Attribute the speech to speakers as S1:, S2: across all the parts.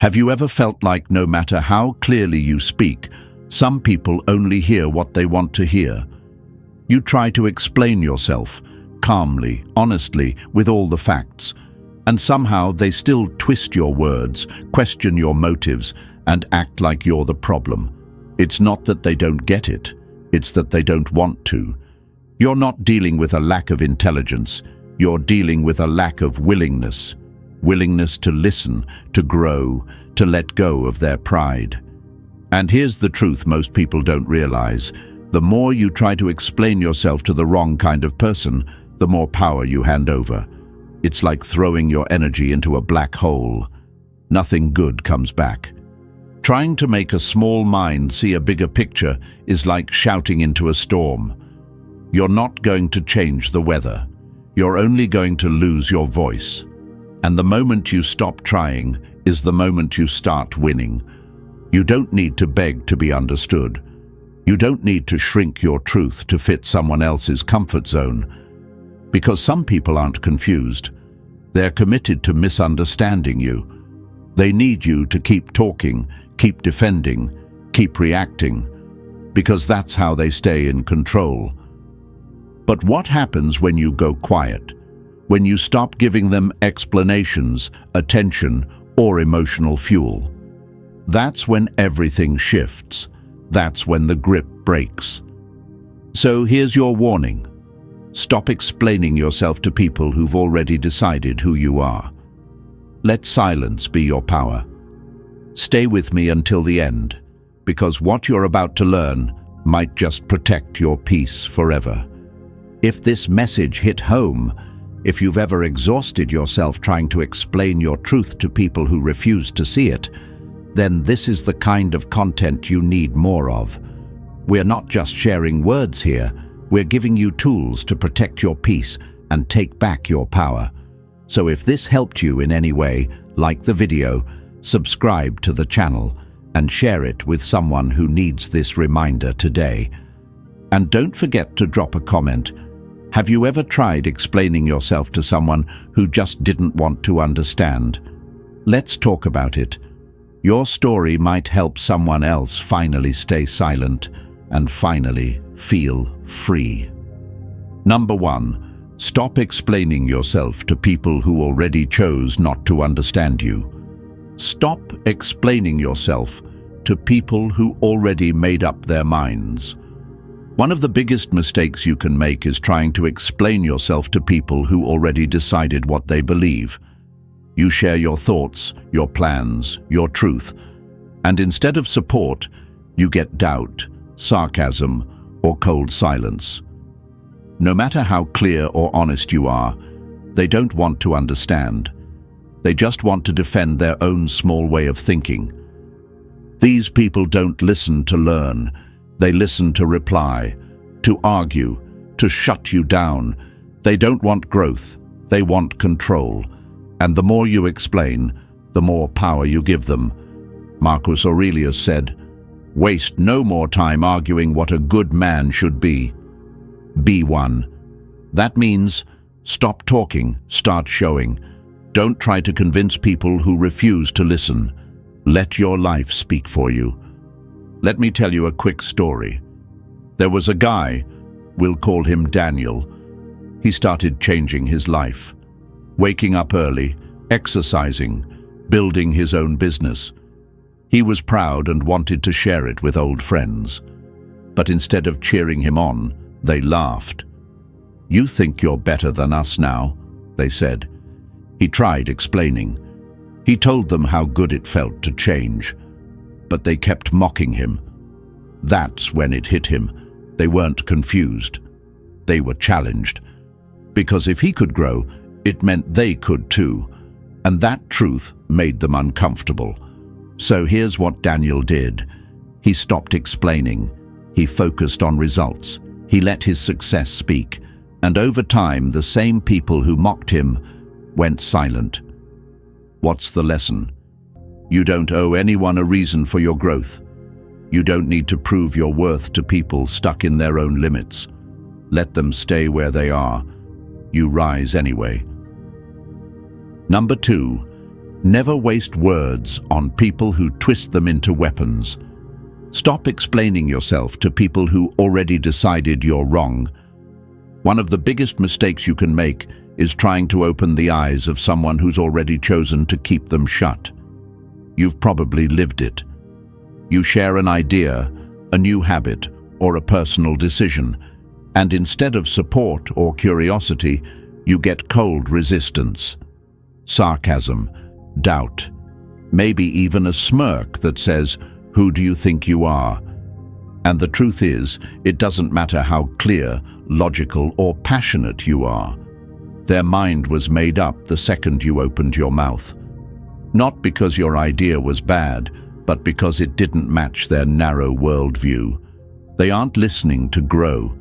S1: Have you ever felt like no matter how clearly you speak, some people only hear what they want to hear? You try to explain yourself, calmly, honestly, with all the facts, and somehow they still twist your words, question your motives, and act like you're the problem. It's not that they don't get it, it's that they don't want to. You're not dealing with a lack of intelligence, you're dealing with a lack of willingness. Willingness to listen, to grow, to let go of their pride. And here's the truth most people don't realize. The more you try to explain yourself to the wrong kind of person, the more power you hand over. It's like throwing your energy into a black hole. Nothing good comes back. Trying to make a small mind see a bigger picture is like shouting into a storm. You're not going to change the weather. You're only going to lose your voice. And the moment you stop trying is the moment you start winning. You don't need to beg to be understood. You don't need to shrink your truth to fit someone else's comfort zone. Because some people aren't confused. They're committed to misunderstanding you. They need you to keep talking, keep defending, keep reacting, because that's how they stay in control. But what happens when you go quiet? When you stop giving them explanations, attention, or emotional fuel? That's when everything shifts. That's when the grip breaks. So here's your warning. Stop explaining yourself to people who've already decided who you are. Let silence be your power. Stay with me until the end, because what you're about to learn might just protect your peace forever. If this message hit home, if you've ever exhausted yourself trying to explain your truth to people who refuse to see it, then this is the kind of content you need more of. We're not just sharing words here, we're giving you tools to protect your peace and take back your power. So if this helped you in any way, like the video, subscribe to the channel, and share it with someone who needs this reminder today. And don't forget to drop a comment. Have you ever tried explaining yourself to someone who just didn't want to understand? Let's talk about it. Your story might help someone else finally stay silent and finally feel free. Number 1, stop explaining yourself to people who already chose not to understand you. Stop explaining yourself to people who already made up their minds. One of the biggest mistakes you can make is trying to explain yourself to people who already decided what they believe. You share your thoughts, your plans, your truth, and instead of support, you get doubt, sarcasm, or cold silence. No matter how clear or honest you are, they don't want to understand. They just want to defend their own small way of thinking. These people don't listen to learn. They listen to reply, to argue, to shut you down. They don't want growth, they want control. And the more you explain, the more power you give them. Marcus Aurelius said, "Waste no more time arguing what a good man should be. Be one." That means stop talking, start showing. Don't try to convince people who refuse to listen. Let your life speak for you. Let me tell you a quick story. There was a guy, we'll call him Daniel. He started changing his life. Waking up early, exercising, building his own business. He was proud and wanted to share it with old friends. But instead of cheering him on, they laughed. "You think you're better than us now," they said. He tried explaining. He told them how good it felt to change. But they kept mocking him. That's when it hit him. They weren't confused. They were challenged. Because if he could grow, it meant they could too. And that truth made them uncomfortable. So here's what Daniel did. He stopped explaining. He focused on results. He let his success speak. And over time, the same people who mocked him went silent. What's the lesson? You don't owe anyone a reason for your growth. You don't need to prove your worth to people stuck in their own limits. Let them stay where they are. You rise anyway. Number 2, Never waste words on people who twist them into weapons. Stop explaining yourself to people who already decided you're wrong. One of the biggest mistakes you can make is trying to open the eyes of someone who's already chosen to keep them shut. You've probably lived it. You share an idea, a new habit, or a personal decision, and instead of support or curiosity, you get cold resistance, sarcasm, doubt, maybe even a smirk that says, "Who do you think you are?" And the truth is, it doesn't matter how clear, logical, or passionate you are. Their mind was made up the second you opened your mouth. Not because your idea was bad, but because it didn't match their narrow worldview. They aren't listening to grow,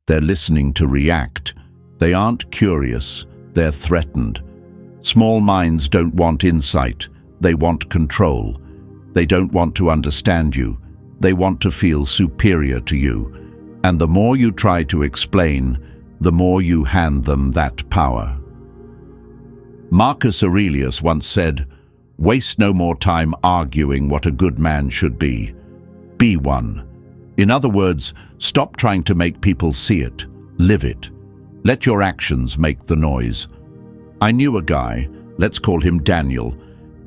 S1: they're listening to react. They aren't curious, they're threatened. Small minds don't want insight, they want control. They don't want to understand you, they want to feel superior to you. And the more you try to explain, the more you hand them that power. Marcus Aurelius once said, "Waste no more time arguing what a good man should be. Be one." In other words, stop trying to make people see it, live it. Let your actions make the noise. I knew a guy, let's call him Daniel.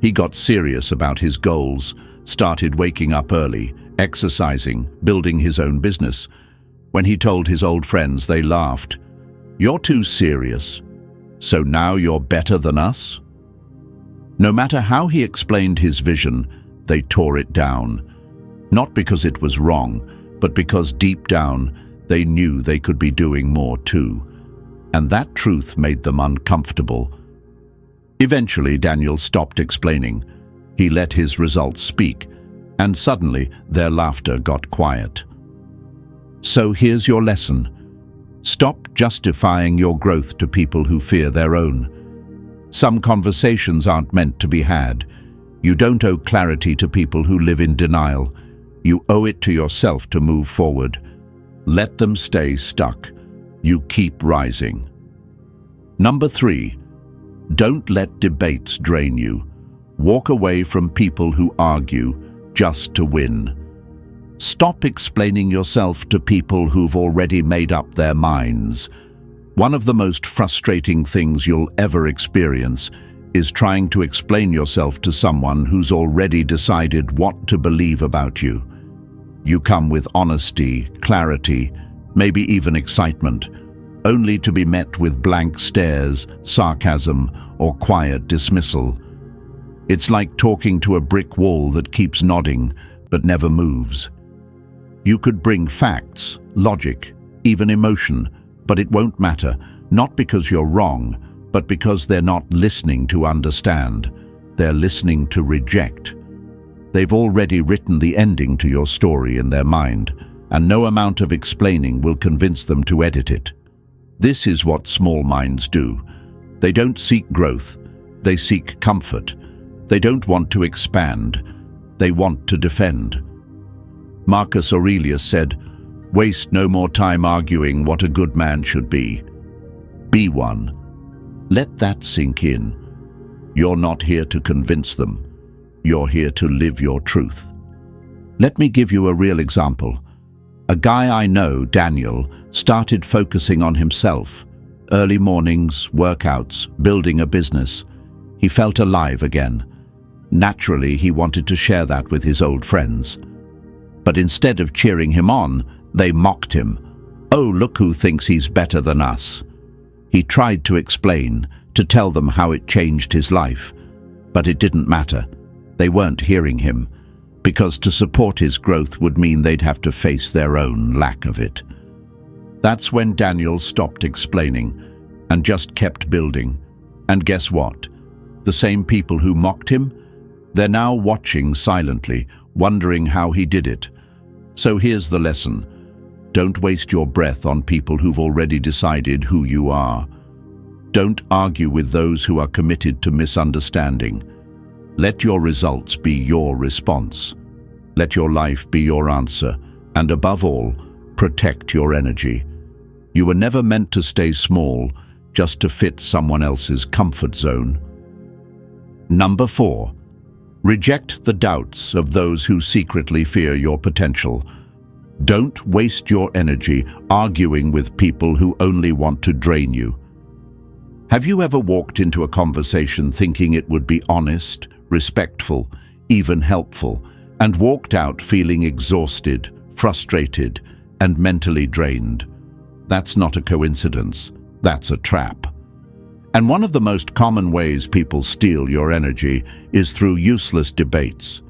S1: He got serious about his goals, started waking up early, exercising, building his own business. When he told his old friends, they laughed. "You're too serious. So now you're better than us?" No matter how he explained his vision, they tore it down. Not because it was wrong, but because deep down they knew they could be doing more too. And that truth made them uncomfortable. Eventually, Daniel stopped explaining. He let his results speak, and suddenly their laughter got quiet. So here's your lesson. Stop justifying your growth to people who fear their own. Some conversations aren't meant to be had. You don't owe clarity to people who live in denial. You owe it to yourself to move forward. Let them stay stuck. You keep rising. Number 3, don't let debates drain you. Walk away from people who argue just to win. Stop explaining yourself to people who've already made up their minds. One of the most frustrating things you'll ever experience is trying to explain yourself to someone who's already decided what to believe about you. You come with honesty, clarity, maybe even excitement, only to be met with blank stares, sarcasm, or quiet dismissal. It's like talking to a brick wall that keeps nodding but never moves. You could bring facts, logic, even emotion, but it won't matter, not because you're wrong, but because they're not listening to understand. They're listening to reject. They've already written the ending to your story in their mind, and no amount of explaining will convince them to edit it. This is what small minds do. They don't seek growth, they seek comfort. They don't want to expand, they want to defend. Marcus Aurelius said, "Waste no more time arguing what a good man should be. Be one." Let that sink in. You're not here to convince them. You're here to live your truth. Let me give you a real example. A guy I know, Daniel, started focusing on himself. Early mornings, workouts, building a business. He felt alive again. Naturally, he wanted to share that with his old friends. But instead of cheering him on, they mocked him. "Oh, look who thinks he's better than us." He tried to explain, to tell them how it changed his life. But it didn't matter. They weren't hearing him, because to support his growth would mean they'd have to face their own lack of it. That's when Daniel stopped explaining and just kept building. And guess what? The same people who mocked him, they're now watching silently, wondering how he did it. So here's the lesson. Don't waste your breath on people who've already decided who you are. Don't argue with those who are committed to misunderstanding. Let your results be your response. Let your life be your answer. And above all, protect your energy. You were never meant to stay small just to fit someone else's comfort zone. Number 4. Reject the doubts of those who secretly fear your potential. Don't waste your energy arguing with people who only want to drain you. Have you ever walked into a conversation thinking it would be honest, respectful, even helpful, and walked out feeling exhausted, frustrated, and mentally drained? That's not a coincidence. That's a trap. And one of the most common ways people steal your energy is through useless debates.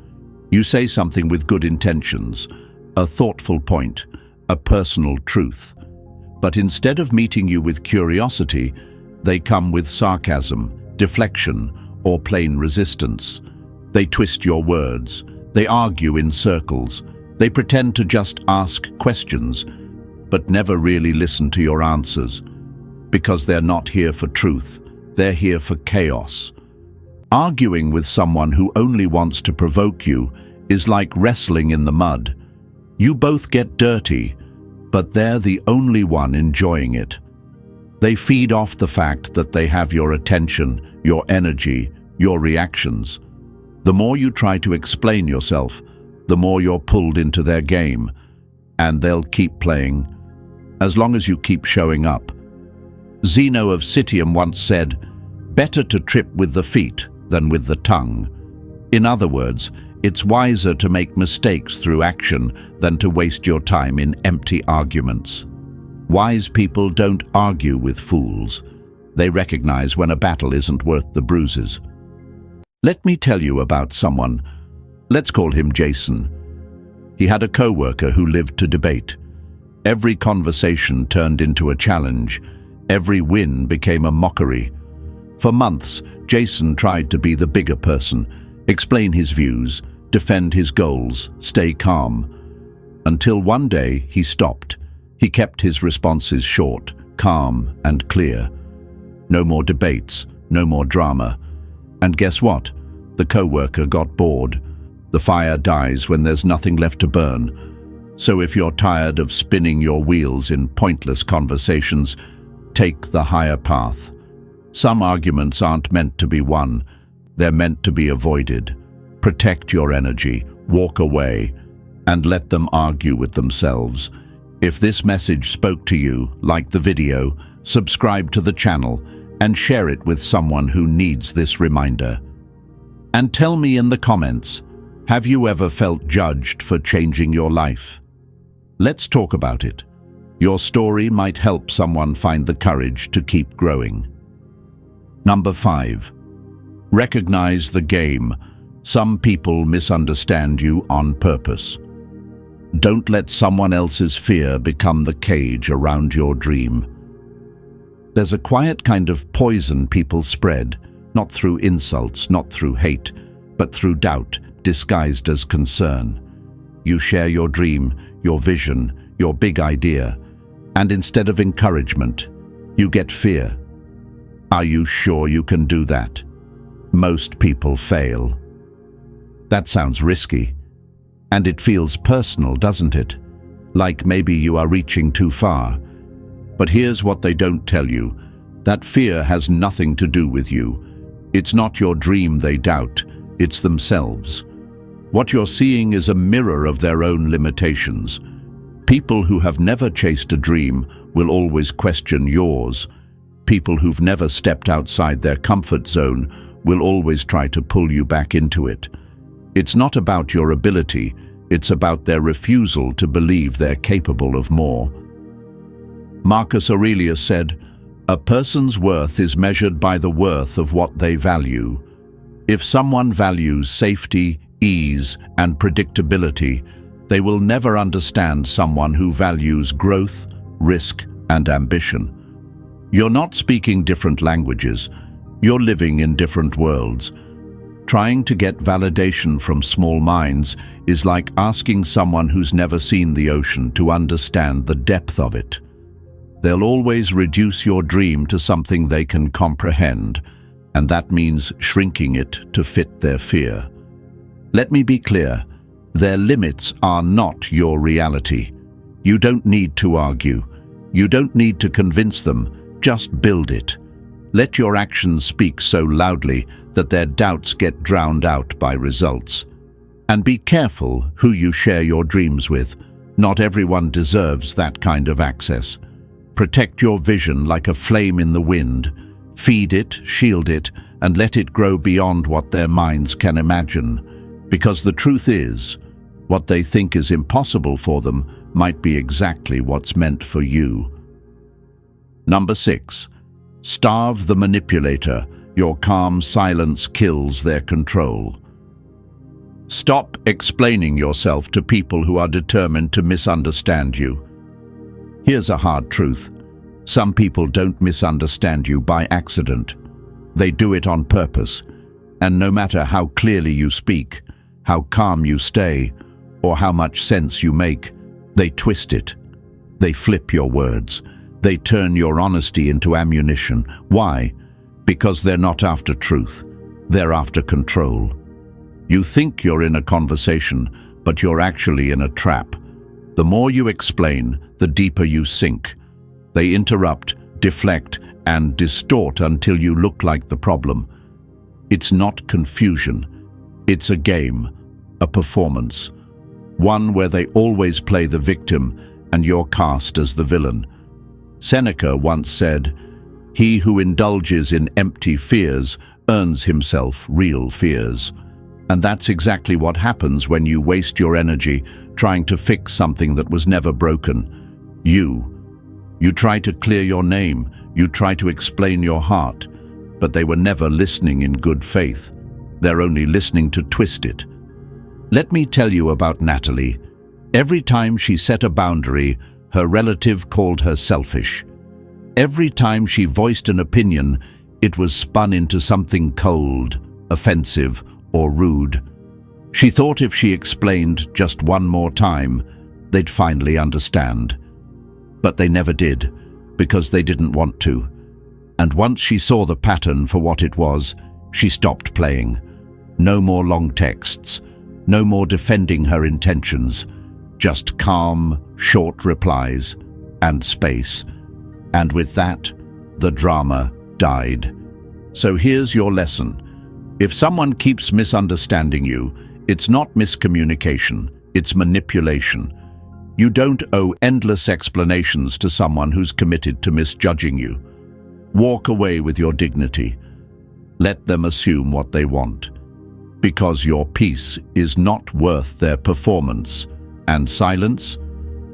S1: You say something with good intentions, a thoughtful point, a personal truth. But instead of meeting you with curiosity, they come with sarcasm, deflection, or plain resistance. They twist your words. They argue in circles. They pretend to just ask questions, but never really listen to your answers. Because they're not here for truth, they're here for chaos. Arguing with someone who only wants to provoke you is like wrestling in the mud. You both get dirty, but they're the only one enjoying it. They feed off the fact that they have your attention, your energy, your reactions. The more you try to explain yourself, the more you're pulled into their game, and they'll keep playing, as long as you keep showing up. Zeno of Citium once said, "Better to trip with the feet than with the tongue." In other words, it's wiser to make mistakes through action than to waste your time in empty arguments. Wise people don't argue with fools. They recognize when a battle isn't worth the bruises. Let me tell you about someone. Let's call him Jason. He had a co-worker who lived to debate. Every conversation turned into a challenge. Every win became a mockery. For months, Jason tried to be the bigger person, explain his views, defend his goals, stay calm. Until one day, he stopped. He kept his responses short, calm, and clear. No more debates, no more drama. And guess what? The co-worker got bored. The fire dies when there's nothing left to burn. So if you're tired of spinning your wheels in pointless conversations, take the higher path. Some arguments aren't meant to be won. They're meant to be avoided. Protect your energy, walk away, and let them argue with themselves. If this message spoke to you, like the video, subscribe to the channel, and share it with someone who needs this reminder. And tell me in the comments, have you ever felt judged for changing your life? Let's talk about it. Your story might help someone find the courage to keep growing. Number 5. Recognize the game. Some people misunderstand you on purpose. Don't let someone else's fear become the cage around your dream. There's a quiet kind of poison people spread, not through insults, not through hate, but through doubt disguised as concern. You share your dream, your vision, your big idea, and instead of encouragement, you get fear. Are you sure you can do that? Most people fail. That sounds risky. And it feels personal, doesn't it? Like maybe you are reaching too far. But here's what they don't tell you. That fear has nothing to do with you. It's not your dream they doubt, it's themselves. What you're seeing is a mirror of their own limitations. People who have never chased a dream will always question yours. People who've never stepped outside their comfort zone will always try to pull you back into it. It's not about your ability, it's about their refusal to believe they're capable of more. Marcus Aurelius said, "A person's worth is measured by the worth of what they value." If someone values safety, ease, and predictability, they will never understand someone who values growth, risk, and ambition. You're not speaking different languages, you're living in different worlds. Trying to get validation from small minds is like asking someone who's never seen the ocean to understand the depth of it. They'll always reduce your dream to something they can comprehend, and that means shrinking it to fit their fear. Let me be clear, their limits are not your reality. You don't need to argue. You don't need to convince them, just build it. Let your actions speak so loudly that their doubts get drowned out by results. And be careful who you share your dreams with. Not everyone deserves that kind of access. Protect your vision like a flame in the wind. Feed it, shield it, and let it grow beyond what their minds can imagine. Because the truth is, what they think is impossible for them might be exactly what's meant for you. Number 6. Starve the manipulator. Your calm silence kills their control. Stop explaining yourself to people who are determined to misunderstand you. Here's a hard truth. Some people don't misunderstand you by accident. They do it on purpose. And no matter how clearly you speak, how calm you stay, or how much sense you make, they twist it. They flip your words. They turn your honesty into ammunition. Why? Because they're not after truth. They're after control. You think you're in a conversation, but you're actually in a trap. The more you explain, the deeper you sink. They interrupt, deflect, and distort until you look like the problem. It's not confusion. It's a game, a performance. One where they always play the victim and you're cast as the villain. Seneca once said, "He who indulges in empty fears earns himself real fears." And that's exactly what happens when you waste your energy trying to fix something that was never broken. You try to clear your name, you try to explain your heart, but they were never listening in good faith. They're only listening to twist it. Let me tell you about Natalie. Every time she set a boundary, her relative called her selfish. Every time she voiced an opinion, it was spun into something cold, offensive, or rude. She thought if she explained just one more time, they'd finally understand. But they never did, because they didn't want to. And once she saw the pattern for what it was, she stopped playing. No more long texts, no more defending her intentions, just calm, short replies and space. And with that, the drama died. So here's your lesson. If someone keeps misunderstanding you, it's not miscommunication, it's manipulation. You don't owe endless explanations to someone who's committed to misjudging you. Walk away with your dignity. Let them assume what they want. Because your peace is not worth their performance. And silence?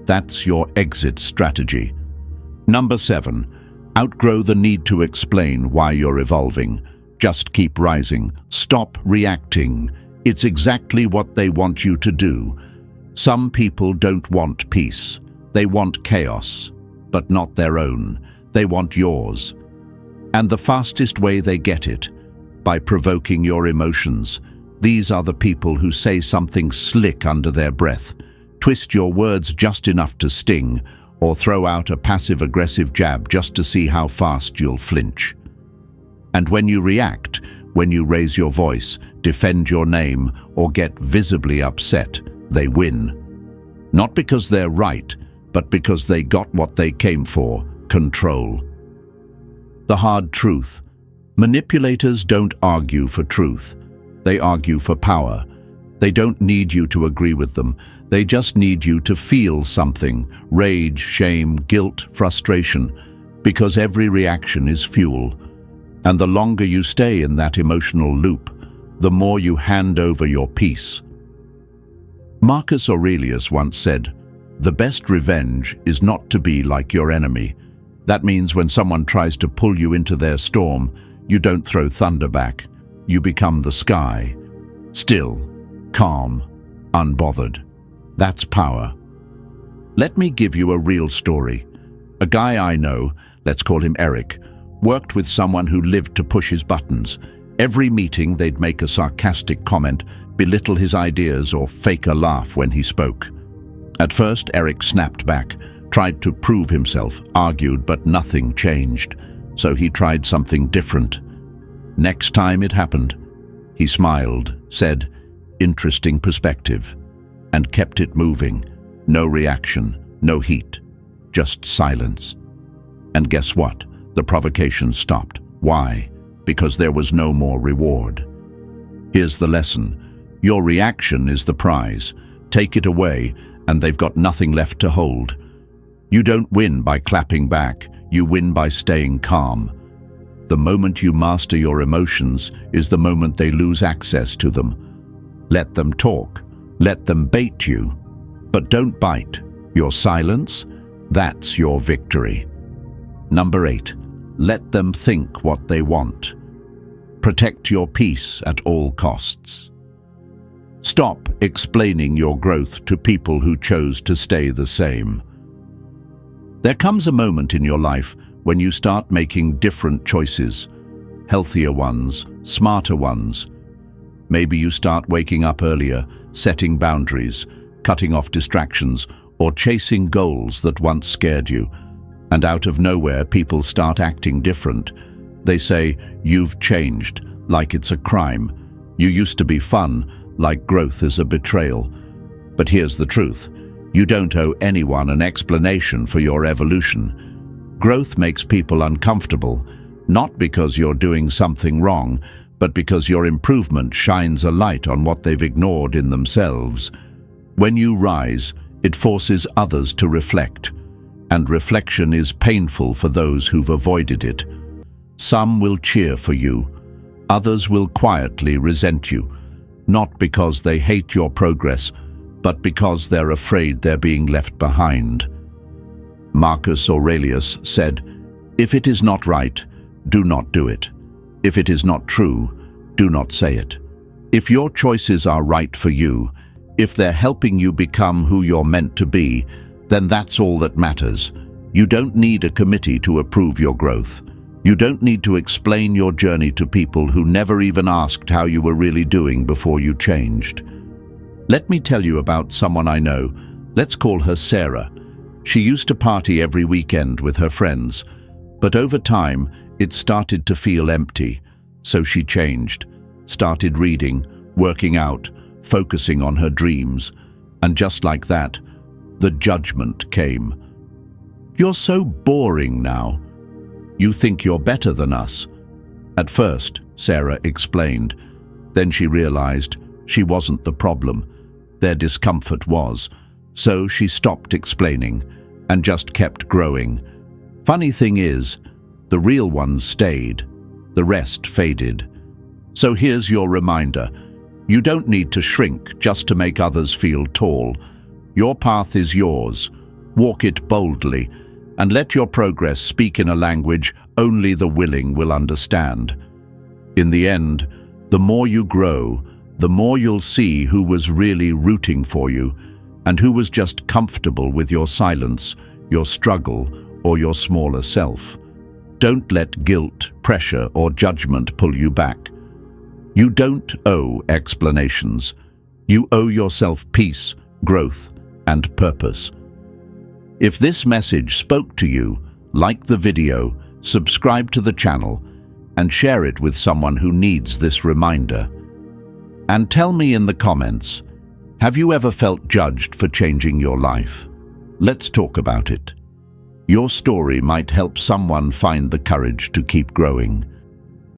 S1: That's your exit strategy. Number 7. Outgrow the need to explain why you're evolving. Just keep rising. Stop reacting. It's exactly what they want you to do. Some people don't want peace. They want chaos, but not their own. They want yours. And the fastest way they get it, by provoking your emotions. These are the people who say something slick under their breath, twist your words just enough to sting, or throw out a passive-aggressive jab just to see how fast you'll flinch. And when you react, when you raise your voice, defend your name, or get visibly upset, they win. Not because they're right, but because they got what they came for, control. The hard truth. Manipulators don't argue for truth. They argue for power. They don't need you to agree with them. They just need you to feel something, rage, shame, guilt, frustration, because every reaction is fuel. And the longer you stay in that emotional loop, the more you hand over your peace. Marcus Aurelius once said, "The best revenge is not to be like your enemy." That means when someone tries to pull you into their storm, you don't throw thunder back. You become the sky. Still, calm, unbothered. That's power. Let me give you a real story. A guy I know, let's call him Eric, worked with someone who lived to push his buttons. Every meeting they'd make a sarcastic comment, belittle his ideas, or fake a laugh when he spoke. At first, Eric snapped back, tried to prove himself, argued, but nothing changed. So he tried something different. Next time it happened, he smiled, said, "Interesting perspective," and kept it moving. No reaction, no heat, just silence. And guess what? The provocation stopped. Why? Because there was no more reward. Here's the lesson. Your reaction is the prize. Take it away, and they've got nothing left to hold. You don't win by clapping back. You win by staying calm. The moment you master your emotions is the moment they lose access to them. Let them talk. Let them bait you. But don't bite. Your silence, that's your victory. Number 8. Let them think what they want. Protect your peace at all costs. Stop explaining your growth to people who chose to stay the same. There comes a moment in your life when you start making different choices, healthier ones, smarter ones. Maybe you start waking up earlier, setting boundaries, cutting off distractions, or chasing goals that once scared you. And out of nowhere, people start acting different. They say, "You've changed," like it's a crime. "You used to be fun," like growth is a betrayal. But here's the truth. You don't owe anyone an explanation for your evolution. Growth makes people uncomfortable, not because you're doing something wrong, but because your improvement shines a light on what they've ignored in themselves. When you rise, it forces others to reflect, and reflection is painful for those who've avoided it. Some will cheer for you, others will quietly resent you, not because they hate your progress, but because they're afraid they're being left behind. Marcus Aurelius said, "If it is not right, do not do it. If it is not true, do not say it." If your choices are right for you, if they're helping you become who you're meant to be, then that's all that matters. You don't need a committee to approve your growth. You don't need to explain your journey to people who never even asked how you were really doing before you changed. Let me tell you about someone I know. Let's call her Sarah. She used to party every weekend with her friends, but over time, it started to feel empty. So she changed, started reading, working out, focusing on her dreams. And just like that, the judgment came. "You're so boring now. You think you're better than us." At first, Sarah explained. Then she realized she wasn't the problem. Their discomfort was. So she stopped explaining and just kept growing. Funny thing is, the real ones stayed. The rest faded. So here's your reminder. You don't need to shrink just to make others feel tall. Your path is yours. Walk it boldly, and let your progress speak in a language only the willing will understand. In the end, the more you grow, the more you'll see who was really rooting for you and who was just comfortable with your silence, your struggle, or your smaller self. Don't let guilt, pressure, or judgment pull you back. You don't owe explanations. You owe yourself peace, growth, and purpose. If this message spoke to you, like the video, subscribe to the channel, and share it with someone who needs this reminder. And tell me in the comments, have you ever felt judged for changing your life? Let's talk about it. Your story might help someone find the courage to keep growing.